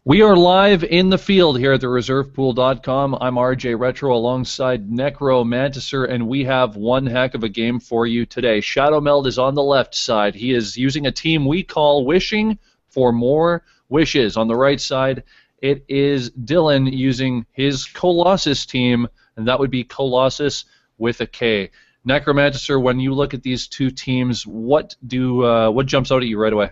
We are live in the field here at the reservepool.com. I'm RJ Retro alongside Necromanticer, and we have one heck of a game for you today. Shadowmeld is on the left side. He is using a team we call Wishing for More Wishes. On the right side, it is Dylan using his Colossus team, and that would be Colossus with a K. Necromanticer, when you look at these two teams, what jumps out at you right away?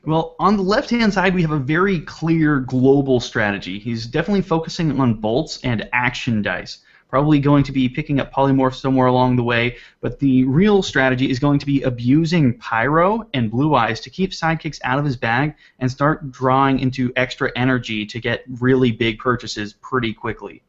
Well, on the left-hand side, we have a very clear global strategy. He's definitely focusing on bolts and action dice. Probably going to be picking up polymorphs somewhere along the way, but the real strategy is going to be abusing Pyro and Blue Eyes to keep sidekicks out of his bag and start drawing into extra energy to get really big purchases pretty quickly.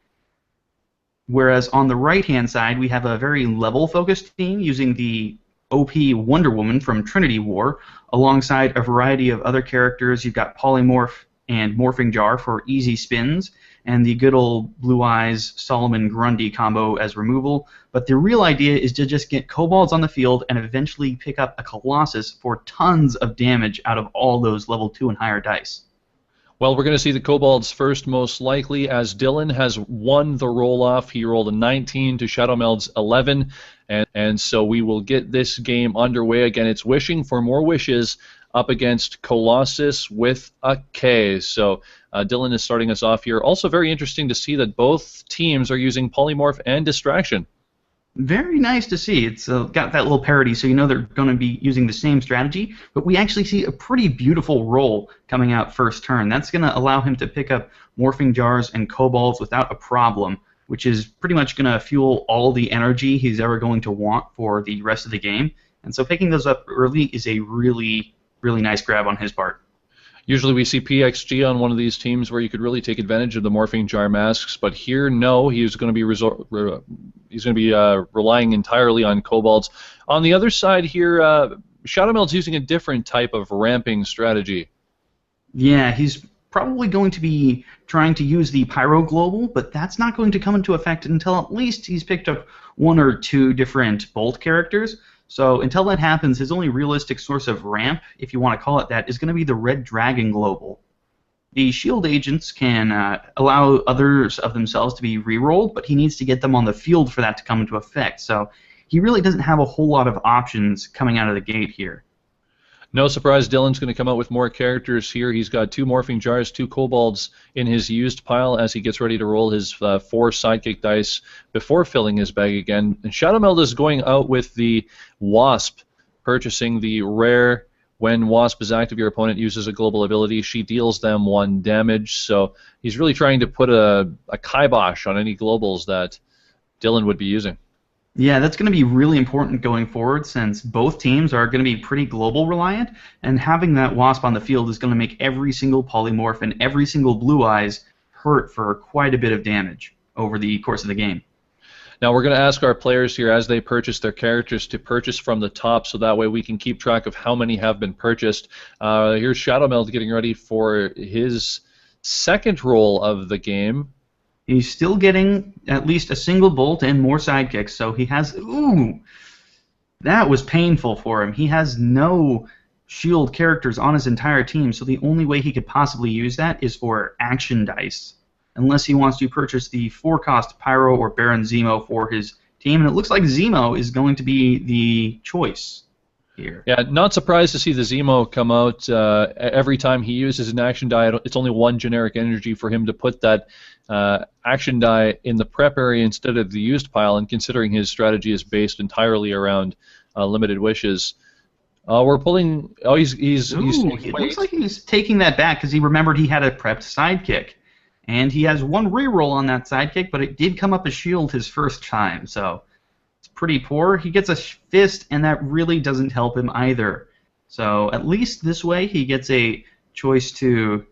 Whereas on the right-hand side, we have a very level-focused team using the OP Wonder Woman from Trinity War, alongside a variety of other characters. You've got Polymorph and Morphing Jar for easy spins, and the good old Blue Eyes Solomon Grundy combo as removal. But the real idea is to just get kobolds on the field and eventually pick up a Colossus for tons of damage out of all those level 2 and higher dice. Well, we're going to see the Kobolds first, most likely, as Dylan has won the roll-off. He rolled a 19 to Shadowmeld's 11, and so we will get this game underway. Again, it's Wishing for More Wishes up against Colossus with a K. So Dylan is starting us off here. Also very interesting to see that both teams are using Polymorph and Distraction. Very nice to see. It's got that little parody, so you know they're going to be using the same strategy, but we actually see a pretty beautiful roll coming out first turn. That's going to allow him to pick up Morphing Jars and Kobolds without a problem, which is pretty much going to fuel all the energy he's ever going to want for the rest of the game. And so picking those up early is a really, really nice grab on his part. Usually we see PXG on one of these teams where you could really take advantage of the Morphing Jar masks, but here, no, he's going to be relying entirely on Kobolds. On the other side here, Shadowmeld's using a different type of ramping strategy. Yeah, he's probably going to be trying to use the Pyro Global, but that's not going to come into effect until at least he's picked up one or two different Bolt characters. So until that happens, his only realistic source of ramp, if you want to call it that, is going to be the Red Dragon Global. The shield agents can allow others of themselves to be rerolled, but he needs to get them on the field for that to come into effect. So he really doesn't have a whole lot of options coming out of the gate here. No surprise, Dylan's going to come out with more characters here. He's got 2 Morphing Jars, 2 Kobolds in his used pile as he gets ready to roll his 4 Sidekick dice before filling his bag again. And Shadowmeld is going out with the Wasp, purchasing the rare. When Wasp is active, your opponent uses a global ability. She deals them 1 damage. So he's really trying to put a kibosh on any globals that Dylan would be using. Yeah, that's going to be really important going forward since both teams are going to be pretty global reliant, and having that Wasp on the field is going to make every single Polymorph and every single Blue Eyes hurt for quite a bit of damage over the course of the game. Now we're going to ask our players here as they purchase their characters to purchase from the top, so that way we can keep track of how many have been purchased. Here's Shadowmeld getting ready for his second roll of the game. He's still getting at least a single bolt and more sidekicks, so he has... Ooh! That was painful for him. He has no shield characters on his entire team, so the only way he could possibly use that is for action dice, unless he wants to purchase the 4-cost Pyro or Baron Zemo for his team, and it looks like Zemo is going to be the choice here. Yeah, not surprised to see the Zemo come out. Every time he uses an action die, it's only 1 generic energy for him to put that action die in the prep area instead of the used pile, and considering his strategy is based entirely around limited wishes. We're pulling... Oh, he's it looks like he's taking that back because he remembered he had a prepped sidekick. And he has 1 reroll on that sidekick, but it did come up as shield his first time, so it's pretty poor. He gets a fist, and that really doesn't help him either. So at least this way he gets a choice to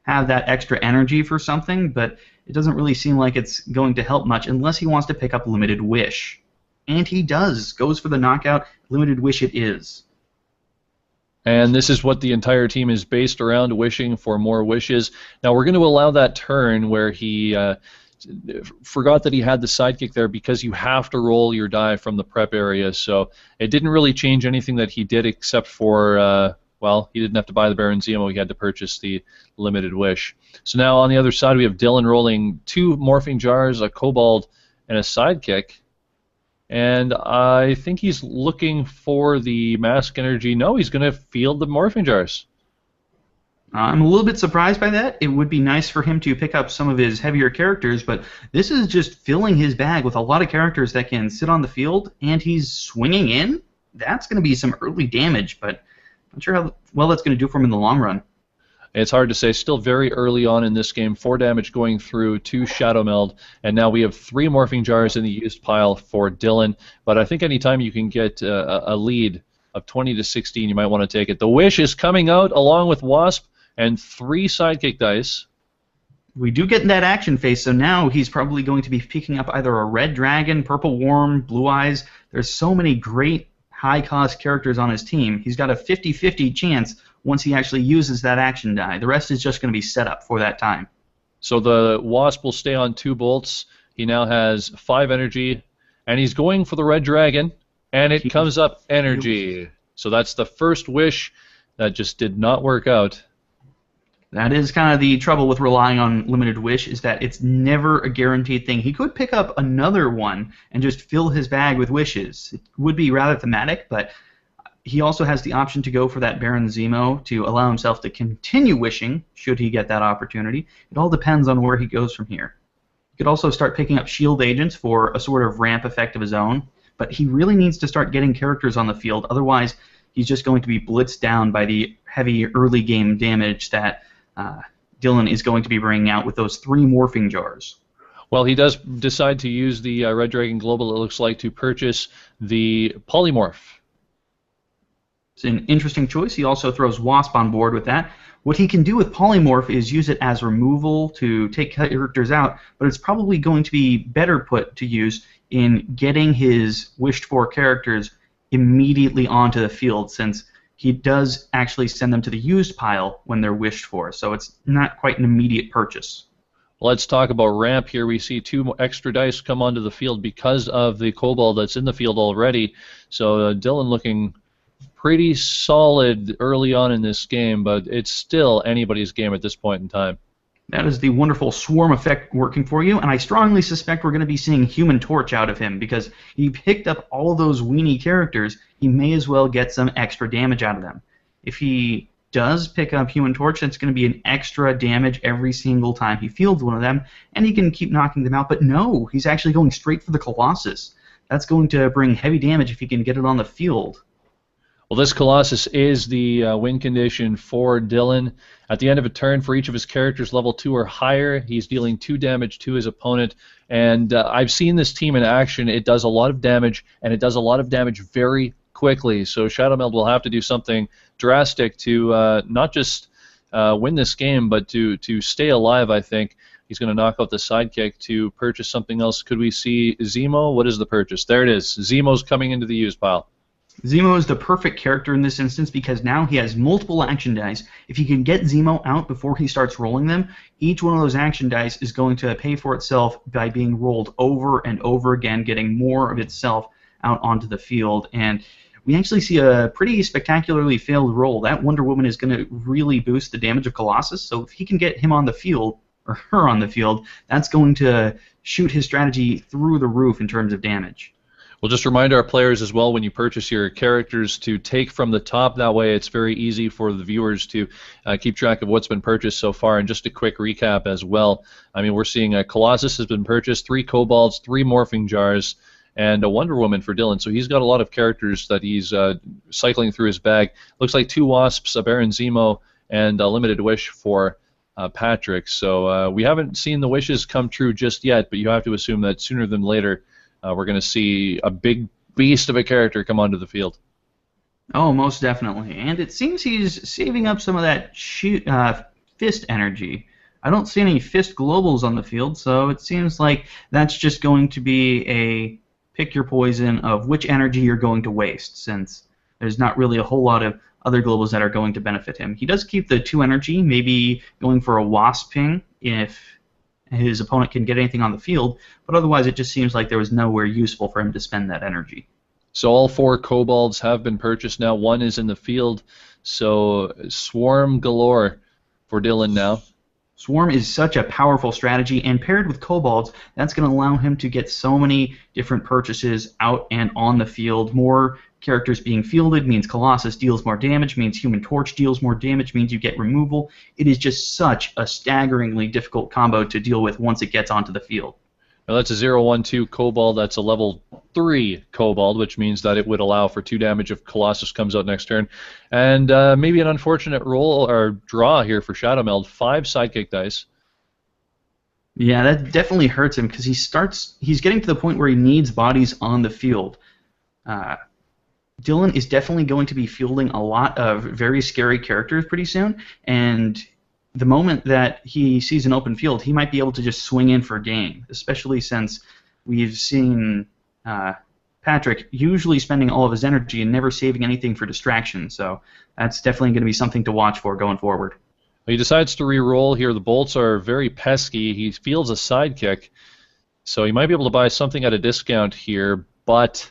have that extra energy for something, but it doesn't really seem like it's going to help much unless he wants to pick up Limited Wish. And he does. Goes for the knockout. Limited Wish it is. And this is what the entire team is based around, wishing for more wishes. Now we're going to allow that turn where he forgot that he had the sidekick there because you have to roll your die from the prep area. So it didn't really change anything that he did except for, well, he didn't have to buy the Baron Zemo. He had to purchase the limited wish. So now on the other side we have Dylan rolling 2 morphing jars, a kobold, and a sidekick. And I think he's looking for the mask energy. No, he's going to field the morphing jars. I'm a little bit surprised by that. It would be nice for him to pick up some of his heavier characters, but this is just filling his bag with a lot of characters that can sit on the field, and he's swinging in. That's going to be some early damage, but I'm not sure how well that's going to do for him in the long run. It's hard to say. Still very early on in this game. 4 damage going through to Shadowmeld, and now we have 3 morphing jars in the used pile for Dylan. But I think anytime you can get a lead of 20 to 16, you might want to take it. The Wish is coming out along with Wasp and 3 sidekick dice. We do get in that action phase, so now he's probably going to be picking up either a Red Dragon, Purple Worm, Blue Eyes. There's so many great high-cost characters on his team. He's got a 50-50 chance once he actually uses that action die. The rest is just going to be set up for that time. So the Wasp will stay on 2 bolts. He now has 5 energy, and he's going for the Red Dragon, and it comes up energy. So that's the first wish that just did not work out. That is kind of the trouble with relying on limited wish, is that it's never a guaranteed thing. He could pick up another one and just fill his bag with wishes. It would be rather thematic, but he also has the option to go for that Baron Zemo to allow himself to continue wishing should he get that opportunity. It all depends on where he goes from here. He could also start picking up shield agents for a sort of ramp effect of his own, but he really needs to start getting characters on the field, otherwise he's just going to be blitzed down by the heavy early game damage that Dylan is going to be bringing out with those 3 morphing jars. Well, he does decide to use the Red Dragon Global, it looks like, to purchase the Polymorph. It's an interesting choice. He also throws Wasp on board with that. What he can do with Polymorph is use it as removal to take characters out, but it's probably going to be better put to use in getting his wished-for characters immediately onto the field, since he does actually send them to the used pile when they're wished for, so it's not quite an immediate purchase. Let's talk about ramp here. We see 2 extra dice come onto the field because of the kobold that's in the field already. So Dylan looking pretty solid early on in this game, but it's still anybody's game at this point in time. That is the wonderful swarm effect working for you, and I strongly suspect we're going to be seeing Human Torch out of him, because he picked up all those weenie characters. He may as well get some extra damage out of them. If he does pick up Human Torch, that's going to be an extra damage every single time he fields one of them, and he can keep knocking them out. But no, he's actually going straight for the Colossus. That's going to bring heavy damage if he can get it on the field. Well, this Colossus is the win condition for Dylan. At the end of a turn, for each of his characters level 2 or higher, he's dealing 2 damage to his opponent. And I've seen this team in action. It does a lot of damage, and it does a lot of damage very quickly. So Shadowmeld will have to do something drastic to not just win this game, but to stay alive, I think. He's going to knock out the sidekick to purchase something else. Could we see Zemo? What is the purchase? There it is. Zemo's coming into the used pile. Zemo is the perfect character in this instance because now he has multiple action dice. If he can get Zemo out before he starts rolling them, each one of those action dice is going to pay for itself by being rolled over and over again, getting more of itself out onto the field. And we actually see a pretty spectacularly failed roll. That Wonder Woman is going to really boost the damage of Colossus, so if he can get him on the field, or her on the field, that's going to shoot his strategy through the roof in terms of damage. We'll just remind our players as well when you purchase your characters to take from the top. That way it's very easy for the viewers to keep track of what's been purchased so far. And just a quick recap as well. I mean, we're seeing a Colossus has been purchased, 3 kobolds, 3 morphing jars, and a Wonder Woman for Dylan. So he's got a lot of characters that he's cycling through his bag. Looks like 2 Wasps, a Baron Zemo, and a Limited Wish for Patrick. So we haven't seen the wishes come true just yet, but you have to assume that sooner than later we're going to see a big beast of a character come onto the field. Oh, most definitely. And it seems he's saving up some of that fist energy. I don't see any fist globals on the field, so it seems like that's just going to be a pick your poison of which energy you're going to waste, since there's not really a whole lot of other globals that are going to benefit him. He does keep the 2 energy, maybe going for a Wasp ping if his opponent can get anything on the field, but otherwise it just seems like there was nowhere useful for him to spend that energy. So all 4 kobolds have been purchased now. 1 is in the field, so swarm galore for Dylan now. Swarm is such a powerful strategy, and paired with kobolds, that's going to allow him to get so many different purchases out and on the field. More characters being fielded means Colossus deals more damage, means Human Torch deals more damage, means you get removal. It is just such a staggeringly difficult combo to deal with once it gets onto the field. Now that's a 0/1/2 kobold. That's a level 3 kobold, which means that it would allow for 2 damage if Colossus comes out next turn. And maybe an unfortunate roll or draw here for Shadowmeld. 5 sidekick dice. Yeah, that definitely hurts him because he's getting to the point where he needs bodies on the field. Dylan is definitely going to be fielding a lot of very scary characters pretty soon, and the moment that he sees an open field, he might be able to just swing in for a game, especially since we've seen Patrick usually spending all of his energy and never saving anything for distraction, so that's definitely going to be something to watch for going forward. He decides to re-roll here. The bolts are very pesky. He fields a sidekick, so he might be able to buy something at a discount here, but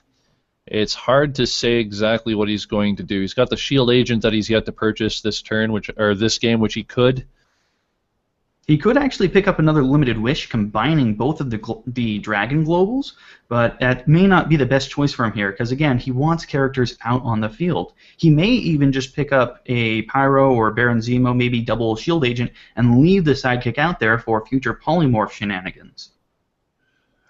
it's hard to say exactly what he's going to do. He's got the shield agent that he's yet to purchase this turn, this game, which he could. He could actually pick up another limited wish, combining both of the dragon globals, but that may not be the best choice for him here, because again, he wants characters out on the field. He may even just pick up a Pyro or Baron Zemo, maybe double shield agent, and leave the sidekick out there for future polymorph shenanigans.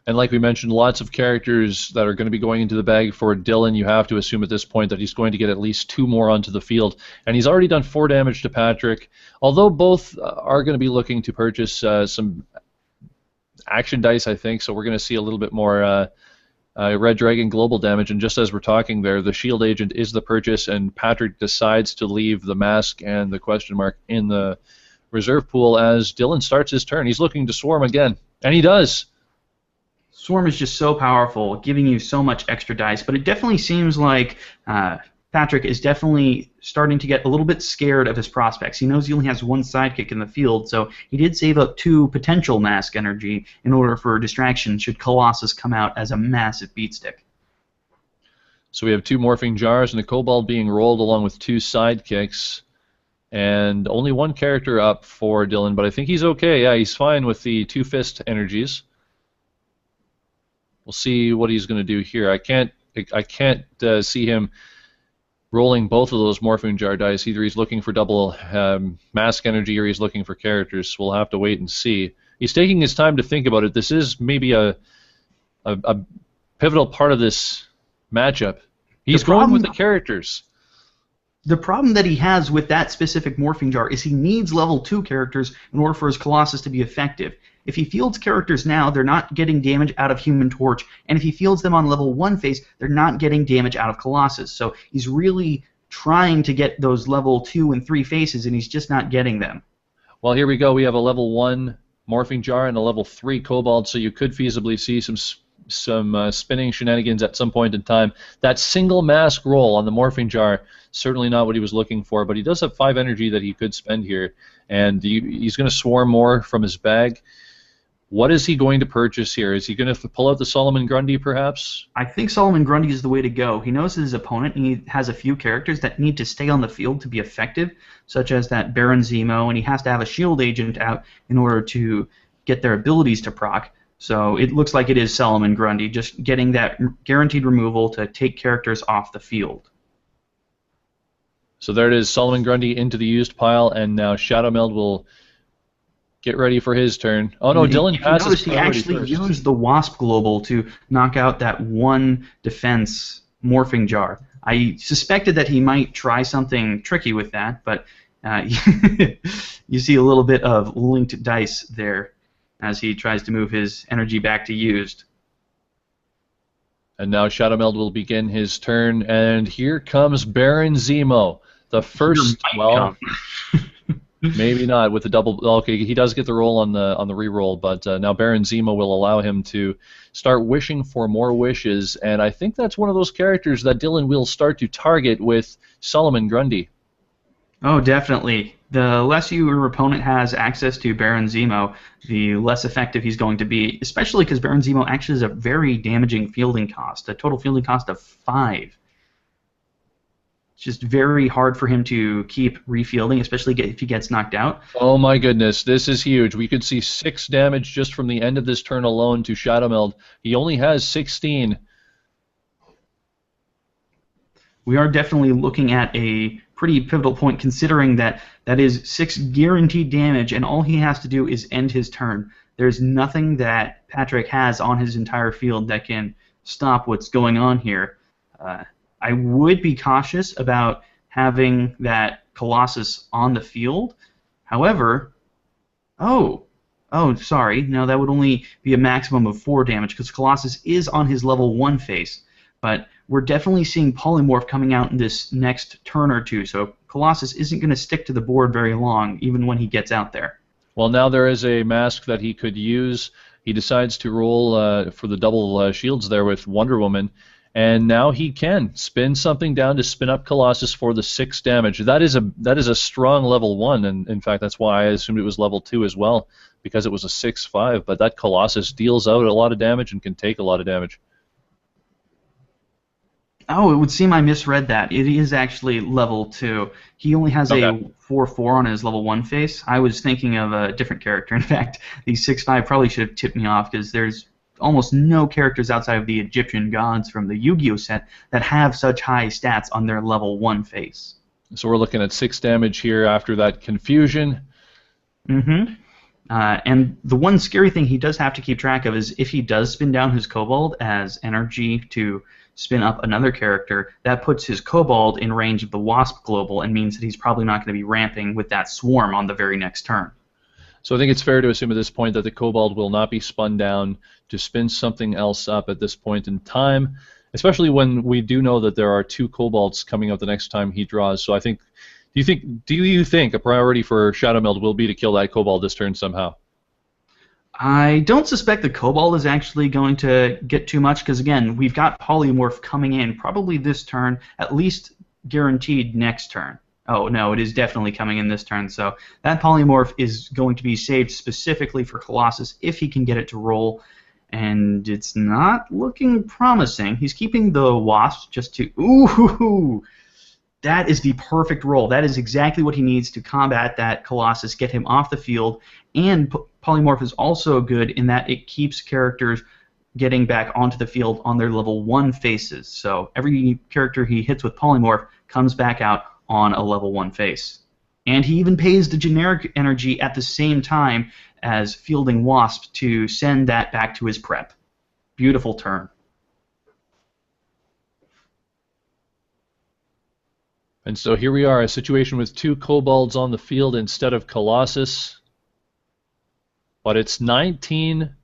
And like we mentioned, lots of characters that are going to be going into the bag for Dylan. You have to assume at this point that he's going to get at least 2 more onto the field. And he's already done 4 damage to Patrick. Although both are going to be looking to purchase some action dice, I think, so we're going to see a little bit more Red Dragon global damage. And just as we're talking there, the shield agent is the purchase, and Patrick decides to leave the mask and the question mark in the reserve pool as Dylan starts his turn. He's looking to swarm again, and he does. Swarm is just so powerful, giving you so much extra dice, but it definitely seems like Patrick is definitely starting to get a little bit scared of his prospects. He knows he only has 1 sidekick in the field, so he did save up 2 potential mask energy in order for distraction should Colossus come out as a massive beatstick. So we have 2 morphing jars and a kobold being rolled along with 2 sidekicks, and only 1 character up for Dylan, but I think he's okay. Yeah, he's fine with the 2 fist energies. We'll see what he's going to do here. I can't see him rolling both of those morphing jar dice. Either he's looking for double mask energy or he's looking for characters. We'll have to wait and see. He's taking his time to think about it. This is maybe a pivotal part of this matchup. He's going with the characters. The problem that he has with that specific morphing jar is he needs level 2 characters in order for his Colossus to be effective. If he fields characters now, they're not getting damage out of Human Torch, and if he fields them on level 1 phase, they're not getting damage out of Colossus. So he's really trying to get those level 2 and 3 faces, and he's just not getting them. Well, here we go. We have a level 1 morphing jar and a level 3 kobold, so you could feasibly see some spinning shenanigans at some point in time. That single mask roll on the morphing jar, certainly not what he was looking for, but he does have 5 energy that he could spend here, and he's going to swarm more from his bag. What is he going to purchase here? Is he going to pull out the Solomon Grundy, perhaps? I think Solomon Grundy is the way to go. He knows his opponent, and he has a few characters that need to stay on the field to be effective, such as that Baron Zemo, and he has to have a shield agent out in order to get their abilities to proc. So it looks like it is Solomon Grundy, just getting that guaranteed removal to take characters off the field. So there it is, Solomon Grundy into the used pile, and now Shadowmeld will get ready for his turn. Oh no, Dylan passes. He actually used the Wasp Global to knock out that 1 defense morphing jar. I suspected that he might try something tricky with that, but you see a little bit of linked dice there as he tries to move his energy back to used. And now Shadowmeld will begin his turn, and here comes Baron Zemo. The first, well, maybe not with the double. Okay, he does get the roll on the re-roll, but now Baron Zemo will allow him to start wishing for more wishes, and I think that's one of those characters that Dylan will start to target with Solomon Grundy. Oh, definitely. The less your opponent has access to Baron Zemo, the less effective he's going to be, especially because Baron Zemo actually has a very damaging fielding cost, a total fielding cost of 5. It's just very hard for him to keep refielding, especially if he gets knocked out. Oh my goodness, this is huge. We could see 6 damage just from the end of this turn alone to Shadowmeld. He only has 16. We are definitely looking at a pretty pivotal point, considering that that is 6 guaranteed damage, and all he has to do is end his turn. There's nothing that Patrick has on his entire field that can stop what's going on here. I would be cautious about having that Colossus on the field. However, sorry, no, that would only be a maximum of 4 damage because Colossus is on his level 1 face. But we're definitely seeing Polymorph coming out in this next turn or two, so Colossus isn't going to stick to the board very long, even when he gets out there. Well, now there is a mask that he could use. He decides to roll for the double shields there with Wonder Woman, and now he can spin something down to spin up Colossus for the 6 damage. That is a strong level 1, and in fact that's why I assumed it was level 2 as well, because it was a 6/5. But that Colossus deals out a lot of damage and can take a lot of damage. Oh, it would seem I misread that. It is actually level 2. He only has a 4/4 on his level 1 face. I was thinking of a different character. In fact, the 6/5 probably should have tipped me off because there's almost no characters outside of the Egyptian gods from the Yu-Gi-Oh set that have such high stats on their level 1 face. So we're looking at 6 damage here after that confusion. Mm-hmm. And the one scary thing he does have to keep track of is if he does spin down his Kobold as energy to spin up another character, that puts his Kobold in range of the Wasp Global and means that he's probably not going to be ramping with that Swarm on the very next turn. So I think it's fair to assume at this point that the Kobold will not be spun down to spin something else up at this point in time, especially when we do know that there are 2 Kobolds coming up the next time he draws. So I think, do you think a priority for Shadowmeld will be to kill that Kobold this turn somehow? I don't suspect the Kobold is actually going to get too much because, again, we've got Polymorph coming in probably this turn, at least guaranteed next turn. Oh, no, it is definitely coming in this turn, so that Polymorph is going to be saved specifically for Colossus if he can get it to roll, and it's not looking promising. He's keeping the Wasp just to... Ooh! That is the perfect roll. That is exactly what he needs to combat that Colossus, get him off the field, and Polymorph is also good in that it keeps characters getting back onto the field on their level 1 faces. So every character he hits with Polymorph comes back out on a level 1 face. And he even pays the generic energy at the same time as fielding Wasp to send that back to his prep. Beautiful turn. And so here we are, a situation with 2 Kobolds on the field instead of Colossus. But it's 19-10.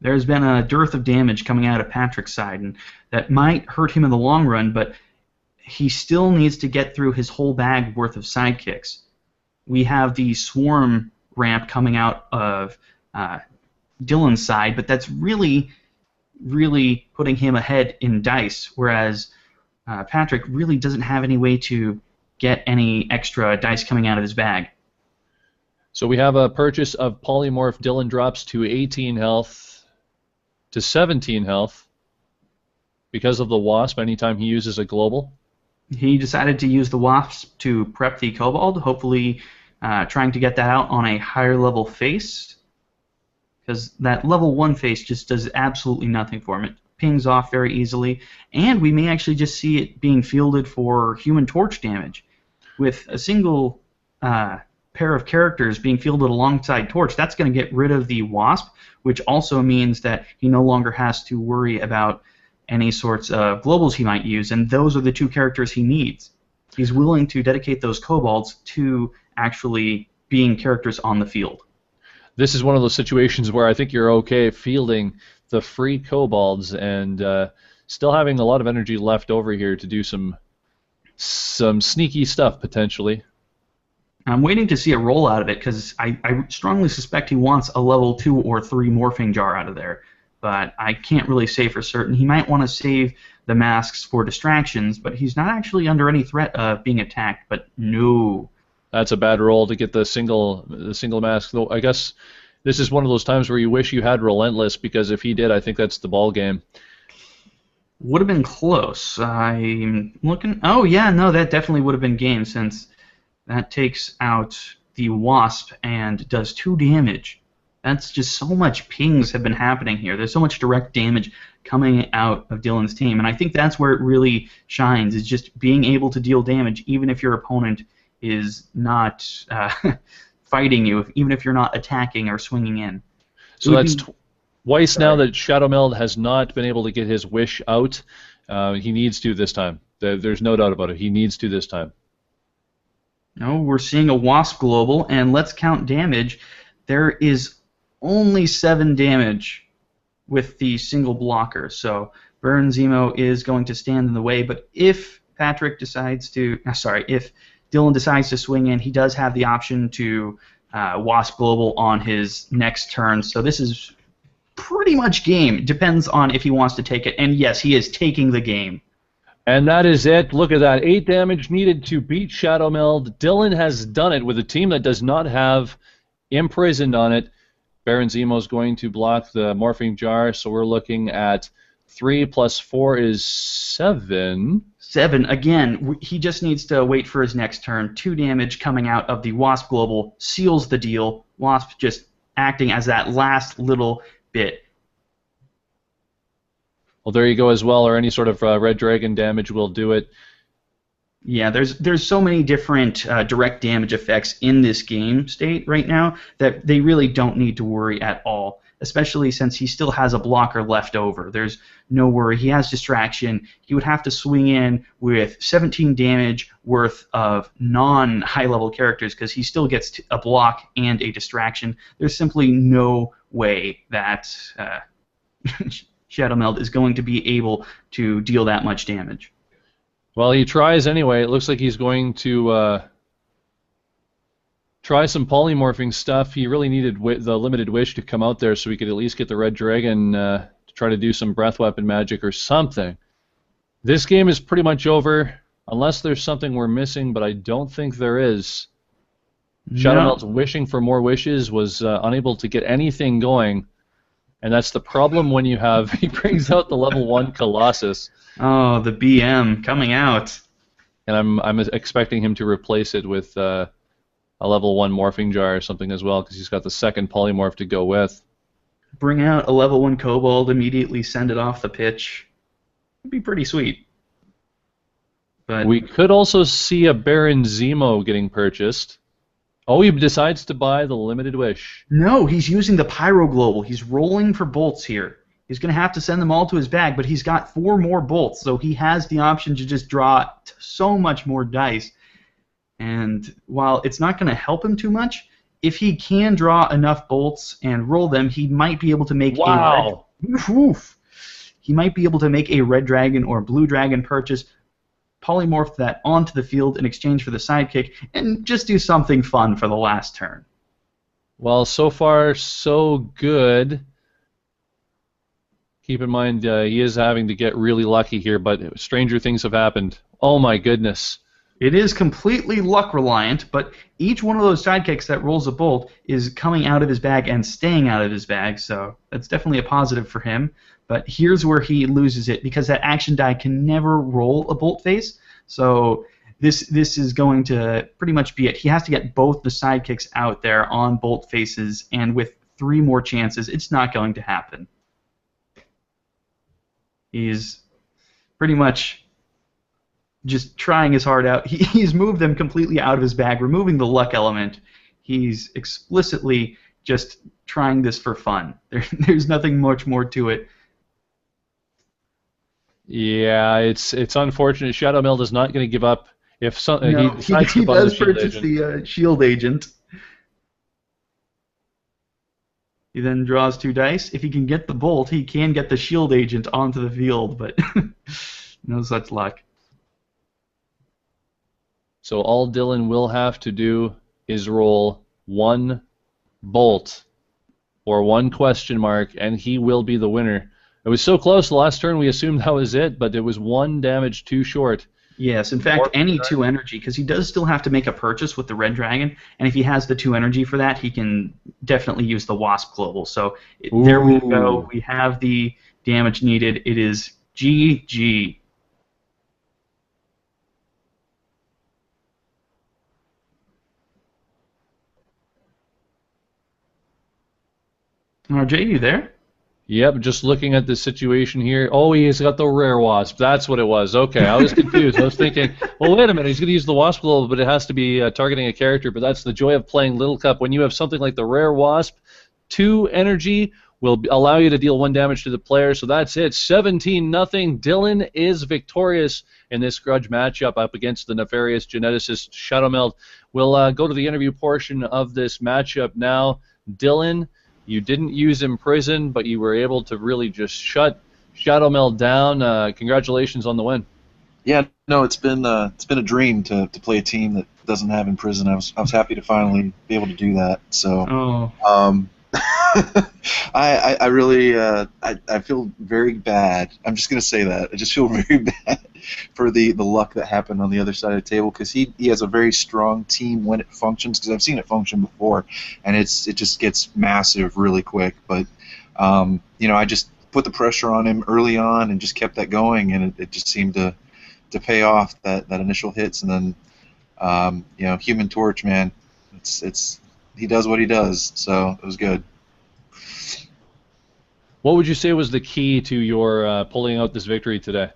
There's been a dearth of damage coming out of Patrick's side, and that might hurt him in the long run, but he still needs to get through his whole bag worth of sidekicks. We have the Swarm ramp coming out of Dylan's side, but that's really putting him ahead in dice, whereas Patrick really doesn't have any way to get any extra dice coming out of his bag. So we have a purchase of Polymorph. Dylan drops to 18 health to 17 health because of the Wasp anytime he uses a global. He decided to use the Wasp to prep the Kobold, hopefully trying to get that out on a higher level face, because that level 1 face just does absolutely nothing for him. It pings off very easily, and we may actually just see it being fielded for Human Torch damage. With a single pair of characters being fielded alongside Torch, that's going to get rid of the Wasp, which also means that he no longer has to worry about any sorts of globals he might use, and those are the 2 characters he needs. He's willing to dedicate those Kobolds to actually being characters on the field. This is one of those situations where I think you're okay fielding the free Kobolds and still having a lot of energy left over here to do some sneaky stuff, potentially. I'm waiting to see a roll out of it because I strongly suspect he wants a level 2 or 3 morphing jar out of there, but I can't really say for certain. He might want to save the masks for distractions, but he's not actually under any threat of being attacked. But no. That's a bad roll to get the single mask. Though I guess this is one of those times where you wish you had Relentless, because if he did, I think that's the ball game. Would have been close. I'm looking. Oh yeah, no, that definitely would have been game, since that takes out the Wasp and does 2 damage. That's just so much pings have been happening here. There's so much direct damage coming out of Dylan's team, and I think that's where it really shines, is just being able to deal damage even if your opponent is not fighting you, even if you're not attacking or swinging in. So that's twice now that Shadowmeld has not been able to get his wish out. He needs to this time. There's no doubt about it. He needs to this time. No, we're seeing a Wasp global, and let's count damage. There is only 7 damage with the single blocker, so Burn Zemo is going to stand in the way, but if Patrick decides to, if Dylan decides to swing in, he does have the option to Wasp Global on his next turn, so this is pretty much game. Depends on if he wants to take it, and yes, he is taking the game. And that is it. Look at that. 8 damage needed to beat Shadowmeld. Dylan has done it with a team that does not have Imprisoned on it. Baron Zemo's going to block the Morphing Jar, so we're looking at 3 plus 4 is 7. 7. Again, he just needs to wait for his next turn. 2 damage coming out of the Wasp Global seals the deal. Wasp just acting as that last little bit. Well, there you go as well, or any sort of Red Dragon damage will do it. Yeah, there's so many different direct damage effects in this game state right now that they really don't need to worry at all, especially since he still has a blocker left over. There's no worry. He has distraction. He would have to swing in with 17 damage worth of non-high-level characters because he still gets a block and a distraction. There's simply no way that Shadowmeld is going to be able to deal that much damage. Well, he tries anyway. It looks like he's going to try some polymorphing stuff. He really needed the limited wish to come out there so we could at least get the Red Dragon to try to do some breath weapon magic or something. This game is pretty much over, unless there's something we're missing, but I don't think there is. Shadowmeld's wishing for more wishes was unable to get anything going, and that's the problem when you have... He brings out the level 1 Colossus. Oh, the BM coming out. And I'm expecting him to replace it with a level 1 Morphing Jar or something as well, because he's got the second polymorph to go with. Bring out a level 1 Kobold, immediately send it off the pitch. It'd be pretty sweet. But we could also see a Baron Zemo getting purchased. Oh, he decides to buy the limited wish. No, he's using the Pyro Global. He's rolling for bolts here. He's going to have to send them all to his bag, but he's got 4 more bolts, so he has the option to just draw so much more dice. And while it's not going to help him too much, if he can draw enough bolts and roll them, he might be able to make he might be able to make a Red Dragon or Blue Dragon purchase, polymorph that onto the field in exchange for the sidekick, and just do something fun for the last turn. Well, so far, so good. Keep in mind, he is having to get really lucky here, but stranger things have happened. Oh my goodness. It is completely luck reliant, but each one of those sidekicks that rolls a bolt is coming out of his bag and staying out of his bag, so that's definitely a positive for him. But here's where he loses it, because that action die can never roll a bolt face, so this is going to pretty much be it. He has to get both the sidekicks out there on bolt faces, and with 3 more chances, it's not going to happen. He's pretty much just trying his heart out. He's moved them completely out of his bag, removing the luck element. He's explicitly just trying this for fun. There's nothing much more to it. Yeah, it's unfortunate. Shadowmeld is not going to give up. If he decides to buy does the purchase the shield agent. He then draws 2 dice. If he can get the bolt, he can get the shield agent onto the field, but no such luck. So all Dylan will have to do is roll 1 bolt or 1 question mark, and he will be the winner. It was so close. The last turn we assumed that was it, but it was 1 damage too short. Yes, in fact, any 2 energy, because he does still have to make a purchase with the red dragon, and if he has the 2 energy for that, he can definitely use the Wasp Global. So there we go. We have the damage needed. It is GG. RJ, you there? Yep, just looking at the situation here. Oh, he's got the rare wasp. That's what it was. Okay, I was confused. I was thinking, well, wait a minute. He's going to use the wasp global, but it has to be targeting a character. But that's the joy of playing Little Cup. When you have something like the rare wasp, 2 energy will allow you to deal 1 damage to the player. So that's it. 17-0. Dylan is victorious in this grudge matchup up against the nefarious geneticist Shadowmeld. We'll go to the interview portion of this matchup now. Dylan, you didn't use Imprison, but you were able to really just shut Shadowmeld down. Congratulations on the win. Yeah, no, it's been a dream to play a team that doesn't have Imprison. I was happy to finally be able to do that. So, I really I feel very bad. I'm just gonna say that. I just feel very bad for the luck that happened on the other side of the table, because he has a very strong team when it functions, because I've seen it function before, and it just gets massive really quick. But I just put the pressure on him early on and just kept that going, and it just seemed to pay off that initial hits. And then Human Torch, man, it's he does what he does, so it was good. What would you say was the key to your pulling out this victory today?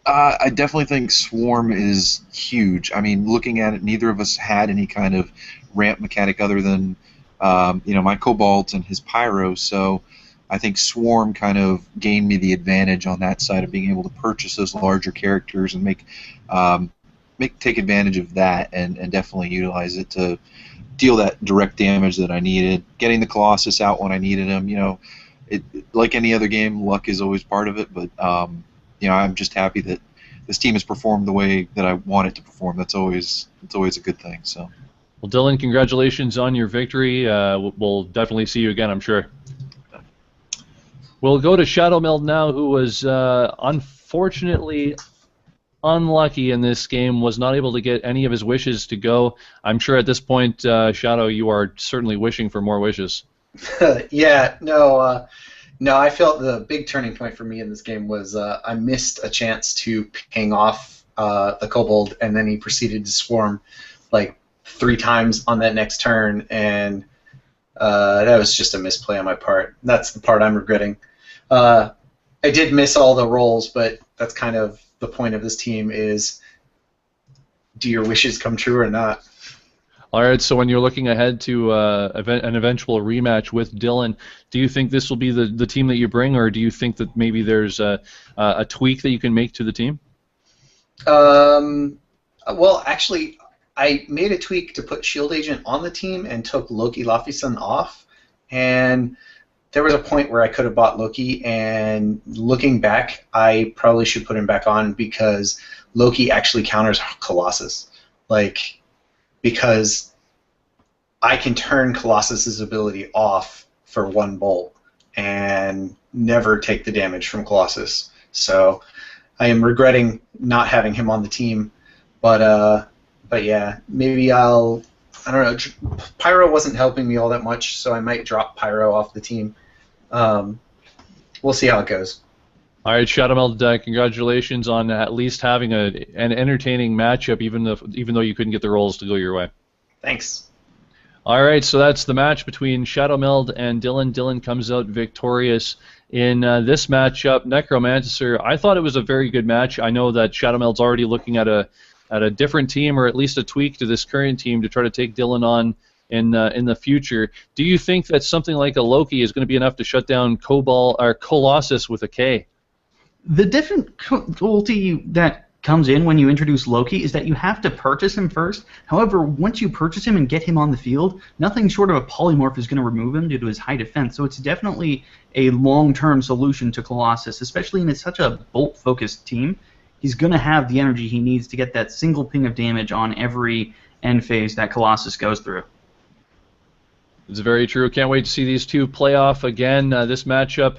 I definitely think Swarm is huge. I mean, looking at it, neither of us had any kind of ramp mechanic other than my Cobalt and his Pyro, so I think Swarm kind of gained me the advantage on that side of being able to purchase those larger characters and take advantage of that and definitely utilize it to deal that direct damage that I needed. Getting the Colossus out when I needed him, like any other game, luck is always part of it, but I'm just happy that this team has performed the way that I want it to perform. It's always a good thing. So, well, Dylan, congratulations on your victory. We'll definitely see you again, I'm sure. We'll go to Shadowmeld now, who was unfortunately unlucky in this game, was not able to get any of his wishes to go. I'm sure at this point, Shadow, you are certainly wishing for more wishes. No, I felt the big turning point for me in this game was I missed a chance to ping off the Kobold, and then he proceeded to swarm like 3 times on that next turn, and that was just a misplay on my part. That's the part I'm regretting. I did miss all the rolls, but that's kind of the point of this team is, do your wishes come true or not? All right, so when you're looking ahead to an eventual rematch with Dylan, do you think this will be the team that you bring, or do you think that maybe there's a tweak that you can make to the team? Well, actually, I made a tweak to put Shield Agent on the team and took Loki Laufeyson off, and there was a point where I could have bought Loki, and looking back, I probably should put him back on because Loki actually counters Colossus. Because I can turn Colossus's ability off for 1 bolt and never take the damage from Colossus. So I am regretting not having him on the team, but yeah, maybe I don't know. Pyro wasn't helping me all that much, so I might drop Pyro off the team. We'll see how it goes. All right, Shadowmeld, congratulations on at least having an entertaining matchup, even though you couldn't get the rolls to go your way. Thanks. All right, so that's the match between Shadowmeld and Dylan. Dylan comes out victorious in this matchup. Necromancer, I thought it was a very good match. I know that Shadowmeld's already looking at a different team, or at least a tweak to this current team to try to take Dylan on in the future. Do you think that something like a Loki is going to be enough to shut down Colossus with a K? The difficulty that comes in when you introduce Loki is that you have to purchase him first. However, once you purchase him and get him on the field, nothing short of a polymorph is going to remove him due to his high defense. So it's definitely a long-term solution to Colossus, especially in such a bolt-focused team. He's going to have the energy he needs to get that single ping of damage on every end phase that Colossus goes through. It's very true. Can't wait to see these two play off again. This matchup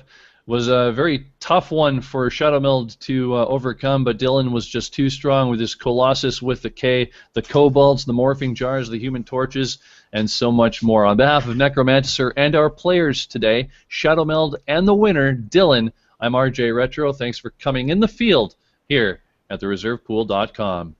Was a very tough one for Shadowmeld to overcome, but Dylan was just too strong with his Colossus with the K, the Kobolds, the Morphing Jars, the Human Torches, and so much more. On behalf of Necromancer and our players today, Shadowmeld and the winner, Dylan, I'm RJ Retro. Thanks for coming in the field here at thereservepool.com.